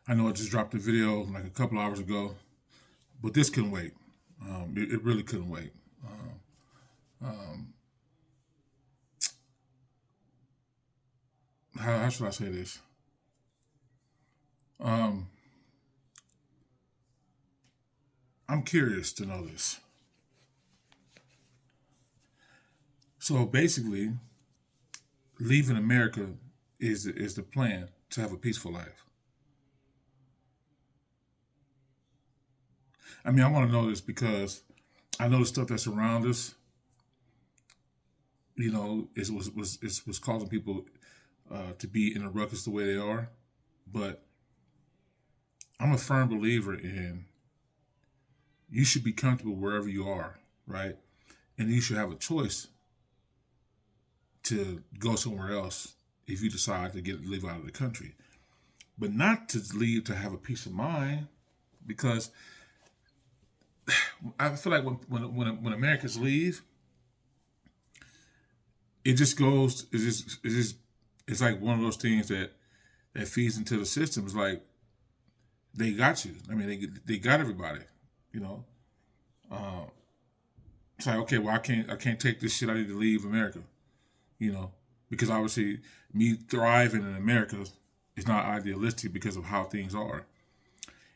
I know I just dropped a video like a couple hours ago, but this couldn't wait. It really couldn't wait. Um, how should I say this? Um, I'm curious to know this. So basically, leaving America is the plan to have a peaceful life. I mean, I want to know this because I know the stuff that's around us. Was causing people to be in a ruckus the way they are. But I'm a firm believer in you should be comfortable wherever you are, right? And you should have a choice to go somewhere else if you decide to live out of the country, but not to leave to have a peace of mind. Because I feel like when Americans leave, it just goes. It's like one of those things that feeds into the system. It's like they got you. I mean, they got everybody. You know, uh, it's like, okay, well, I can't take this shit. I need to leave America. You know, because obviously me thriving in America is not idealistic because of how things are.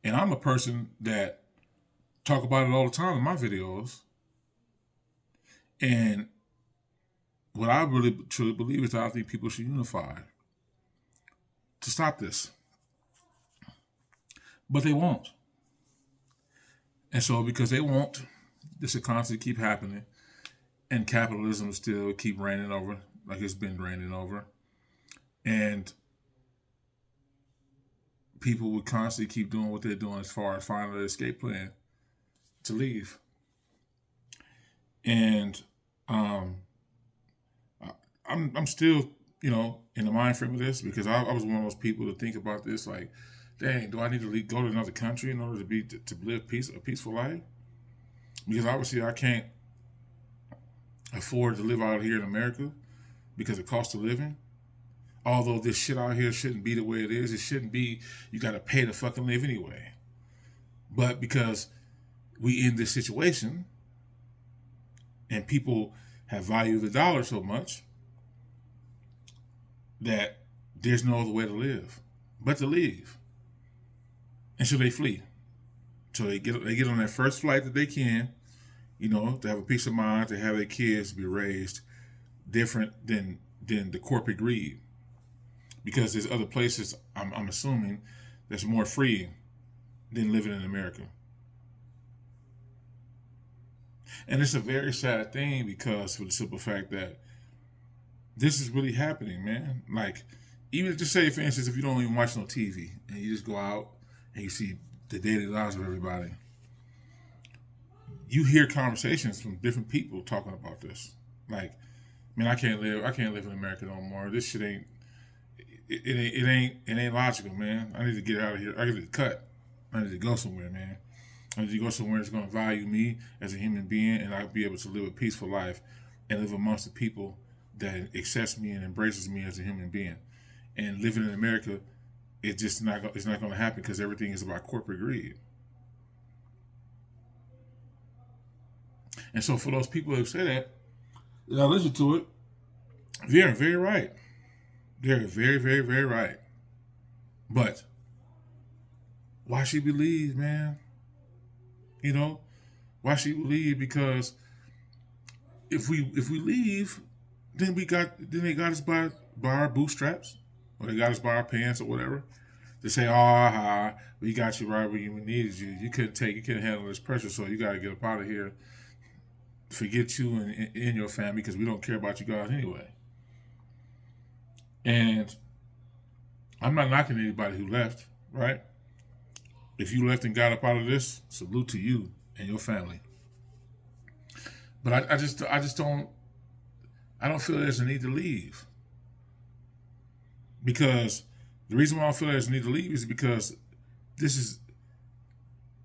And I'm a person that talk about it all the time in my videos. And what I really truly believe is that I think people should unify to stop this, but they won't. And so because they won't, this will constantly keep happening, and capitalism will still keep reigning over like it's been reigning over, and people would constantly keep doing what they're doing as far as finding an escape plan to leave. And um, I, I'm still in the mind frame of this because I was one of those people to think about this like, dang, do I need to go to another country in order to live a peaceful life? Because obviously I can't afford to live out here in America because of cost of living. Although this shit out here shouldn't be the way it is, it shouldn't be. You got to pay to fucking live anyway. But because we in this situation and people have valued the dollar so much that there's no other way to live but to leave. And so they flee. So they get on that first flight that they can, to have a peace of mind, to have their kids be raised different than the corporate greed. Because there's other places I'm assuming that's more free than living in America. And it's a very sad thing because for the simple fact that this is really happening, man. Like, even just say, for instance, if you don't even watch no TV and you just go out and you see the daily lives of everybody, you hear conversations from different people talking about this. Like, man, I can't live in America no more. This shit ain't, it ain't logical, man. I need to get out of here. I need to cut. I need to go somewhere, man. I need to go somewhere that's going to value me as a human being, and I'll be able to live a peaceful life and live amongst the people that accepts me and embraces me as a human being. And living in America, it's not going to happen because everything is about corporate greed. And so for those people who say that, and I listen to it, they're very right. They're very, very, very right. But why should we leave, man? You know, why should we leave? Because if we leave, then they got us by our bootstraps, or they got us by our pants or whatever. They say, we got you right where we needed you. You couldn't handle this pressure, so you got to get up out of here. Forget you and your family because we don't care about you guys anyway. And I'm not knocking anybody who left, right? If you left and got up out of this, salute to you and your family. But I just don't feel there's a need to leave because the reason why I feel there's a need to leave is because this is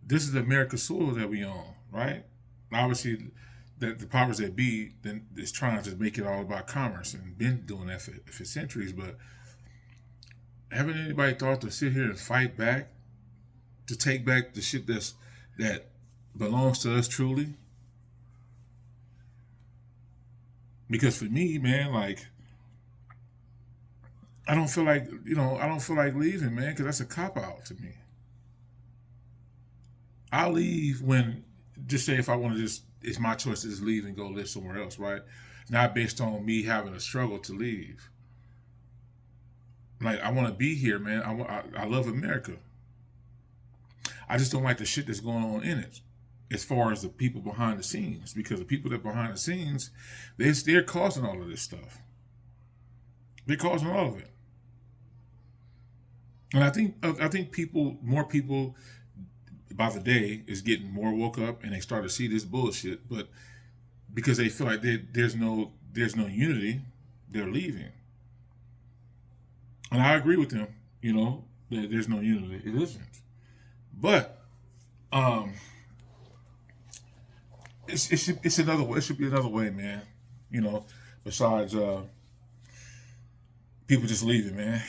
this is America's soil that we own, right? Obviously, that the powers that be then is trying to make it all about commerce and been doing that for centuries. But haven't anybody thought to sit here and fight back, to take back the shit that belongs to us truly? Because for me, man, like I don't feel like leaving, man, because that's a cop out to me. I'll leave when, just say if I want to just, it's my choice to just leave and go live somewhere else, right? Not based on me having a struggle to leave. Like I want to be here, man. I love America. I just don't like the shit that's going on in it, as far as the people behind the scenes, because the people that are behind the scenes, they're causing all of this stuff. They're causing all of it. And I think more people by the day is getting more woke up and they start to see this bullshit. But because they feel like there's no unity, they're leaving. And I agree with them. That there's no unity. It isn't. But um, it's another way. It should be another way, man. You know, besides people just leaving, man.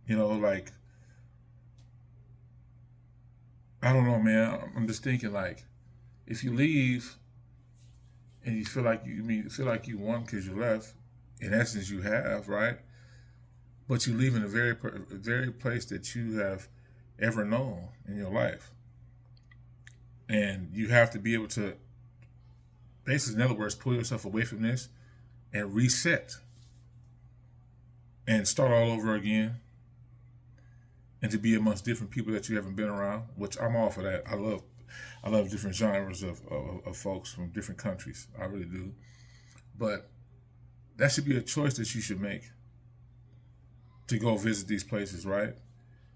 Like I don't know, man. I'm just thinking like if you leave and you feel like feel like you won because you left. In essence, you have, right? But you leave in the very place that you have ever known in your life, and you have to be able to, basically, in other words, pull yourself away from this and reset and start all over again, and to be amongst different people that you haven't been around. Which I'm all for that. I love different genres of folks from different countries. I really do. But that should be a choice that you should make to go visit these places, right?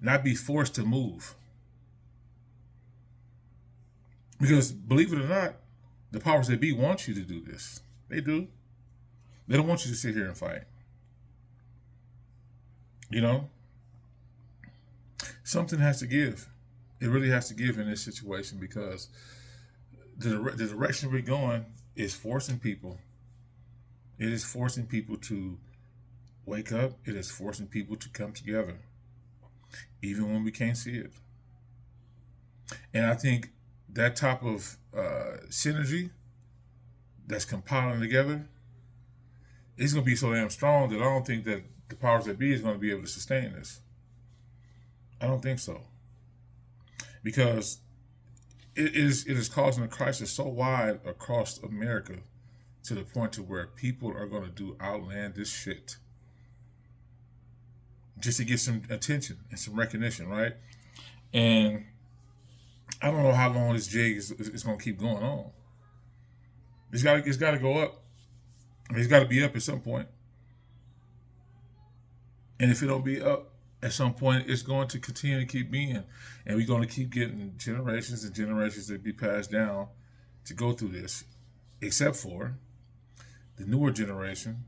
Not be forced to move. Because believe it or not, the powers that be want you to do this. They do. They don't want you to sit here and fight. You know? Something has to give. It really has to give in this situation, because the direction we're going is forcing people. It is forcing people to wake up. It is forcing people to come together, even when we can't see it. And I think that type of synergy that's compiling together is going to be so damn strong that I don't think that the powers that be is going to be able to sustain this. I don't think so, because it is causing a crisis so wide across America, to the point to where people are going to do outlandish shit just to get some attention and some recognition, right? And I don't know how long this jig is going to keep going on. It's got to go up. I mean, it's got to be up at some point. And if it don't be up at some point, it's going to continue to keep being, and we're going to keep getting generations and generations that be passed down to go through this, except for the newer generation,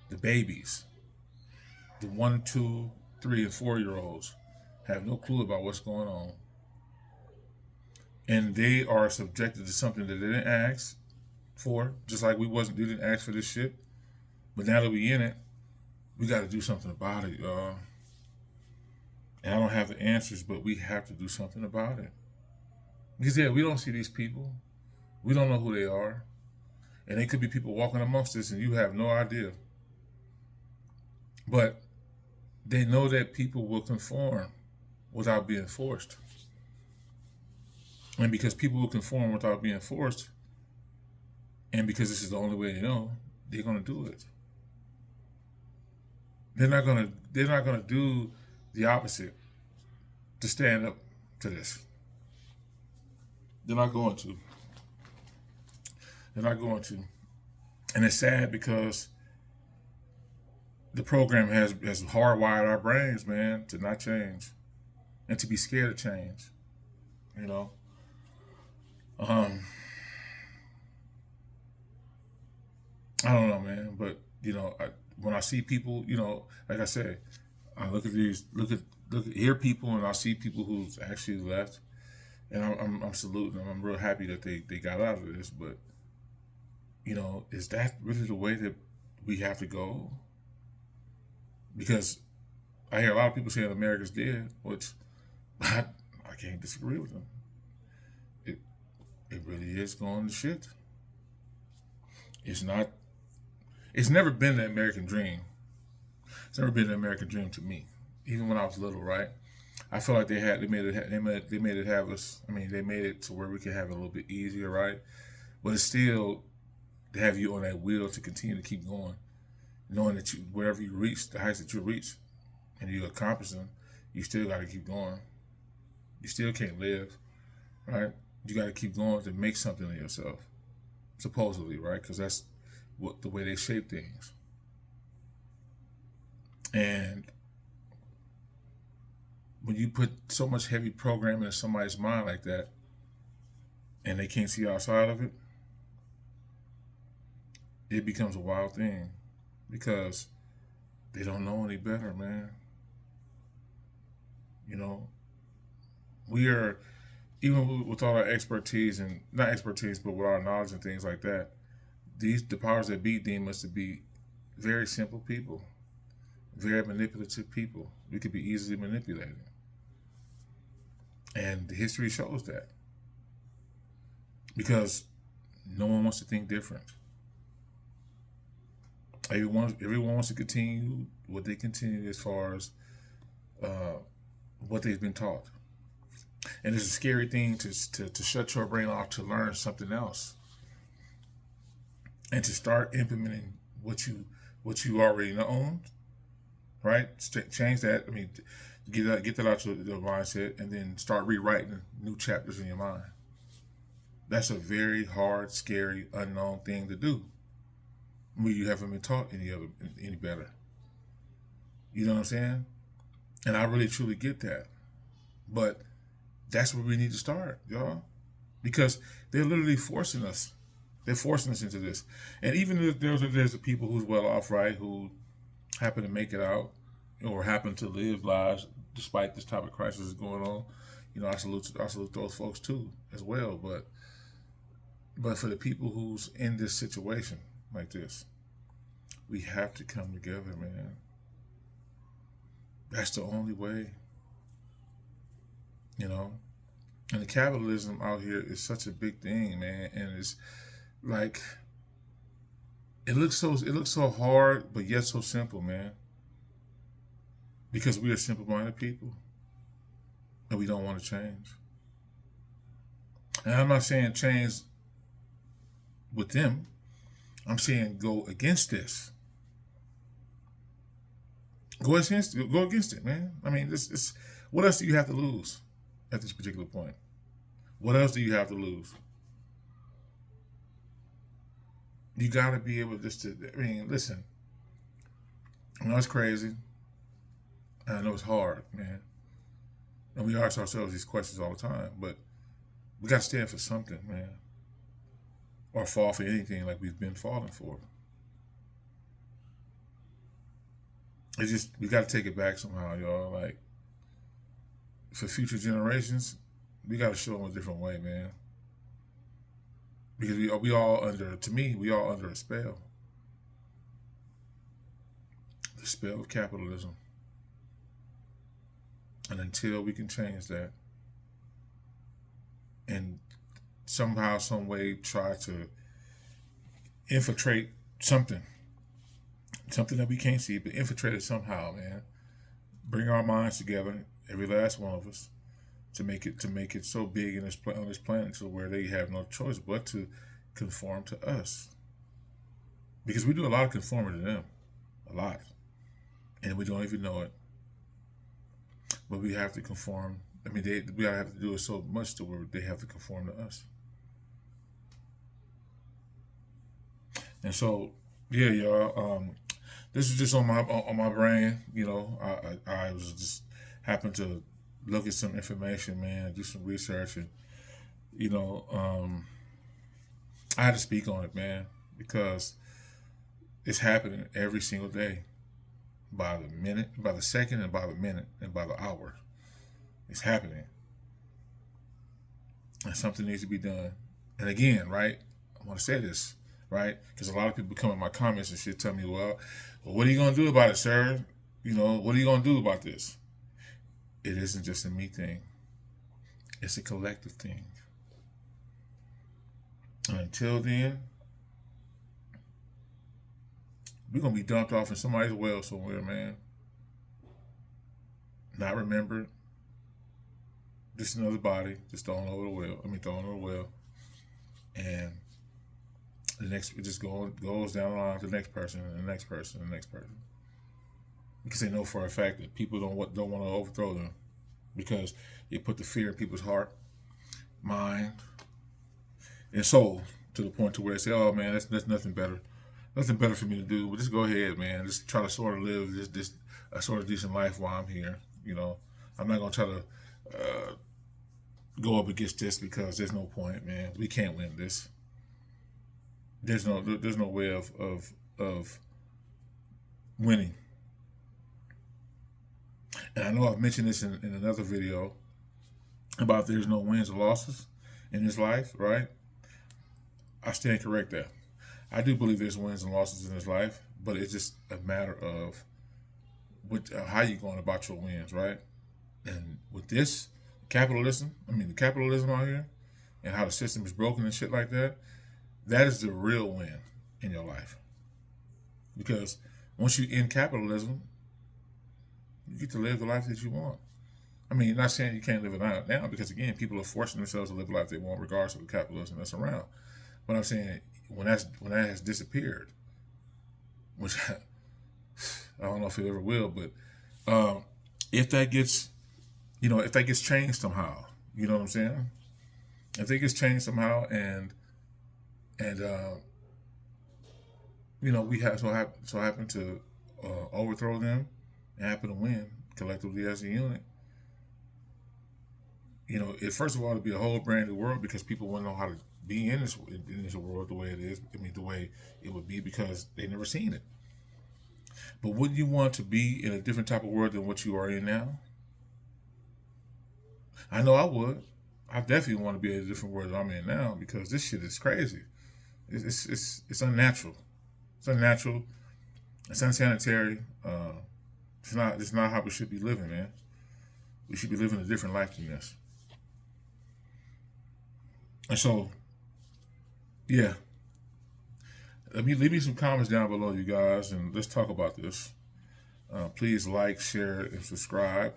the babies, the 1, 2, 3, and 4 year olds have no clue about what's going on. And they are subjected to something that they didn't ask for, just like we didn't ask for this shit. But now that we in it, we got to do something about it, y'all. And I don't have the answers, but we have to do something about it. Because we don't see these people. We don't know who they are. And they could be people walking amongst us and you have no idea. But they know that people will conform without being forced. And because people will conform without being forced, and because this is the only way they know, they're gonna do it. They're not gonna do the opposite to stand up to this. They're not going to. They're not going to. And it's sad, because the program has hardwired our brains, man, to not change and to be scared of change. You know? I don't know, man, but when I see people, like I said, I look hear people, and I see people who's actually left, and I'm saluting them. I'm real happy that they got out of this, but is that really the way that we have to go? because I hear a lot of people saying America's dead, which I can't disagree with them. It it really is going to shit. It's not. It's never been the American dream. It's never been the American dream to me. Even when I was little, right? I feel like they made it have us. I mean, they made it to where we could have it a little bit easier, right? But it's still to have you on that wheel to continue to keep going, knowing that you wherever you reach, the heights that you reach, and you accomplish them, you still got to keep going. You still can't live, right? You got to keep going to make something of yourself, supposedly, right? Because that's what the way they shape things. And when you put so much heavy programming in somebody's mind like that, and they can't see outside of it, it becomes a wild thing because they don't know any better, man. You know, we are, even with all our expertise and not expertise, but with our knowledge and things like that, the powers that be deem us to be very simple people, very manipulative people. We could be easily manipulated, and the history shows that because no one wants to think different. Everyone wants to continue what they continue as far as uh, what they've been taught, and it's a scary thing to shut your brain off to learn something else and to start implementing what you already know, right? Change that. I mean, get that out your mindset, and then start rewriting new chapters in your mind. That's a very hard, scary, unknown thing to do when you haven't been taught any better. You know what I'm saying? And I really truly get that. But that's where we need to start, y'all, because they're literally forcing us. They're forcing us into this. And even if there's the people who's well off, right, who happen to make it out or happen to live lives despite this type of crisis going on. You know, I salute those folks too as well. But for the people who's in this situation like this, we have to come together, man. That's the only way. You know, and the capitalism out here is such a big thing, man, and it's like it looks so hard, but yet so simple, man. Because we are simple-minded people, and we don't want to change. And I'm not saying change with them. I'm saying go against this. Go against it, man. I mean, this. What else do you have to lose at this particular point? What else do you have to lose? You got to be able just to. I mean, listen. I know it's crazy. I know it's hard, man. And we ask ourselves these questions all the time, but we got to stand for something, man. Or fall for anything like we've been falling for. It's just, we got to take it back somehow, y'all. Like, for future generations, we got to show them a different way, man. Because we all under, to me, we all under a spell. The spell of capitalism. And until we can change that and somehow, some way try to infiltrate something that we can't see, but infiltrate it somehow, man. Bring our minds together, every last one of us, to make it so big in on this planet to where they have no choice but to conform to us. Because we do a lot of conforming to them, a lot, and we don't even know it. But we have to conform. I mean, we have to do it so much to where they have to conform to us. And so, yeah, y'all. This is just on my brain. You know, I was just happened to look at some information, man, do some research, and you know, I had to speak on it, man, because it's happening every single day, by the minute, by the second, and by the minute, and by the hour. It's happening, and something needs to be done. And again, right, I want to say this, right, because a lot of people come in my comments and shit tell me, well, what are you gonna do about it, sir? What are you gonna do about this? It isn't just a me thing. It's a collective thing. And until then, we're gonna be dumped off in somebody's well somewhere, man. Not remembered. Just another body, just thrown over the well. Thrown over the well. And it just goes down the line to the next person and the next person and the next person. Because they know for a fact that people don't want to overthrow them, because they put the fear in people's heart, mind, and soul, to the point to where they say, "Oh man, that's nothing better for me to do. But just go ahead, man. Just try to sort of live this a sort of decent life while I'm here. I'm not gonna try to go up against this, because there's no point, man. We can't win this. There's no way of winning." And I know I've mentioned this in another video about there's no wins or losses in this life, right? I stand correct there. I do believe there's wins and losses in this life, but it's just a matter of how you're going about your wins, right? And with this capitalism out here, and how the system is broken and shit like that, that is the real win in your life. Because once you end capitalism, you get to live the life that you want. Not saying you can't live it out now, because again, people are forcing themselves to live the life they want, regardless of the capitalism that's around. But I'm saying when that has disappeared, which I don't know if it ever will, but if that gets changed somehow, you know what I'm saying? If it gets changed somehow, and we have so happen to overthrow them and happen to win collectively as a unit, first of all, it'll be a whole brand new world, because people won't know how to be in this world the way it is. The way it would be, because they've never seen it. But wouldn't you want to be in a different type of world than what you are in now? I know I would. I definitely want to be in a different world than I'm in now, because this shit is crazy. It's unnatural. It's unnatural. It's unsanitary. It's not how we should be living, man. We should be living a different life than this. And so, yeah. Leave me some comments down below, you guys, and let's talk about this. Please like, share, and subscribe.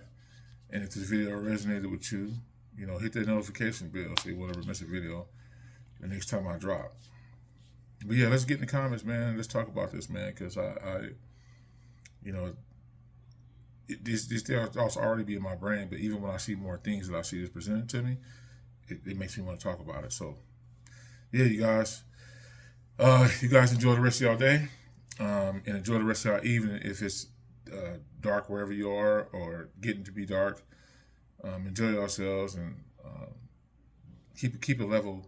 And if this video resonated with you, hit that notification bell so you won't ever miss a video the next time I drop. But yeah, let's get in the comments, man. Let's talk about this, man, because these things also already be in my brain, but even when I see more things that I see that's presented to me, it makes me want to talk about it. So, yeah, you guys enjoy the rest of y'all day, and enjoy the rest of y'all evening if it's dark wherever you are, or getting to be dark. Enjoy yourselves, and keep a level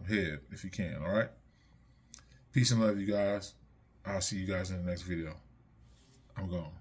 head if you can. All right. Peace and love, you guys. I'll see you guys in the next video. I'm gone.